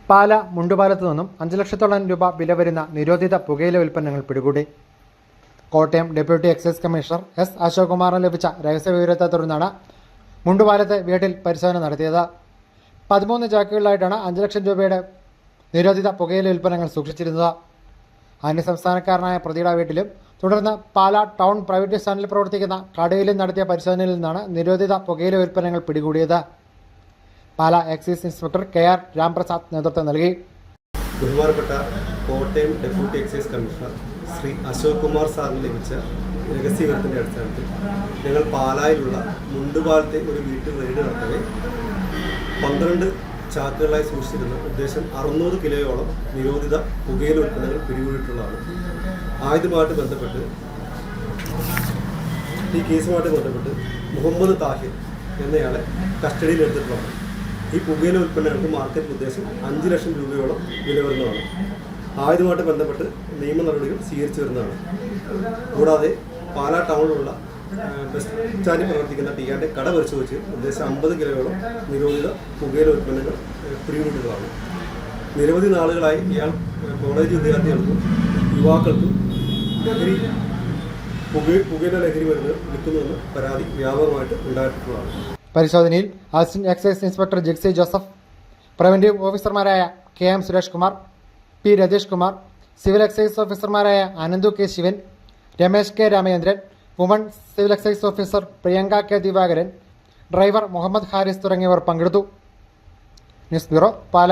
പാല മുണ്ടുപാലത്തു നിന്നും 5 ലക്ഷത്തോളം രൂപ വില വരുന്ന നിരോധിത പുകയില ഉൽപ്പന്നങ്ങൾ പിടികൂടി. Kottayam deputy excise commissioner S Ashok കുമാറിന് ലഭിച്ച രഹസ്യവിവരത്തെ തുടർന്നാണ് മുണ്ടുപാലത്തെ വീട്ടിൽ പരിശോധന നടത്തിയത്. 13 ചാക്കുകളിലായിട്ടാണ് 5 ലക്ഷം രൂപയുടെ നിരോധിത പുകയില ഉൽപ്പന്നങ്ങൾ സൂക്ഷിച്ചിരുന്നത്. അന്യസംസ്ഥാനക്കാരനായ പ്രതിയുടെ വീട്ടിലും തുടർന്ന് പാല ടൗൺ പ്രൈവറ്റ് സ്റ്റാൻഡിൽ പ്രവർത്തിക്കുന്ന കടയിലും നടത്തിയ പരിശോധനയിൽ നിന്നാണ് നിരോധിത പുകയില ഉൽപ്പന്നങ്ങൾ പിടികൂടിയത്. പാല എക്സൈസ് ഇൻസ്പെക്ടർ KR രാംപ്രസാദ് നേതൃത്വം നൽകി. ബഹുമാനപ്പെട്ട Kottayam deputy excise commissioner Shri Ashok Kumar സാറിന് ലഭിച്ച രഹസ്യവിവരത്തിൻ്റെ അടിസ്ഥാനത്തിൽ ഞങ്ങൾ പാലായിലുള്ള മുണ്ടുപാലത്തെ ഒരു വീട്ടിൽ റെയ്ഡ് നടത്തവേ 12 ചാക്കുകളായി സൂക്ഷിച്ചിരുന്ന ഉദ്ദേശം 600 കിലോയോളം നിരോധിത പുകയില ഉൽപ്പന്നങ്ങൾ പിടികൂടിയിട്ടുള്ളതാണ്. ഈ കേസുമായിട്ട് ബന്ധപ്പെട്ട് മുഹമ്മദ് താഹിർ എന്നയാളെ കസ്റ്റഡിയിൽ എടുത്തിട്ടുള്ളതാണ്. ഈ പുകയില ഉൽപ്പന്നങ്ങൾക്ക് മാർക്കറ്റ് ഉദ്ദേശം 5 ലക്ഷം രൂപയോളം വില വരുന്നതാണ്. ആയുധമായിട്ട് ബന്ധപ്പെട്ട് നിയമ നടപടികൾ സ്വീകരിച്ചു വരുന്നതാണ്. കൂടാതെ പാലാ ടൗണിലുള്ള ബസ് സ്റ്റാൻഡിൽ പ്രവർത്തിക്കുന്ന ടിയാൻ്റെ കട പരിശോധിച്ച് ഉദ്ദേശം 50 കിലോയോളം നിരോധിത പുകയില ഉൽപ്പന്നങ്ങൾ പിടികൂടിയിട്ടുള്ളതാണ്. നിരവധി നാളുകളായി ഇയാൾ കോളേജ് വിദ്യാർത്ഥികൾക്കും യുവാക്കൾക്കും പുകയില ലഹരി മരുന്ന് വിൽക്കുന്നുവെന്ന് പരാതി വ്യാപകമായിട്ട് ഉണ്ടായിട്ടുള്ളതാണ്. പരിശോധനയിൽ assistant excise inspector Jixy Joseph, preventive ഓഫീസർമാരായ KM Suresh Kumar, P Ratheesh Kumar, civil excise ഓഫീസർമാരായ Ananthu K Sivan, Ramesh K Ramachandran, woman civil excise officer Priyanka K Divakaran, driver Muhammad Haris തുടങ്ങിയവർ പങ്കെടുത്തു. ന്യൂസ് ബ്യൂറോ, പാല.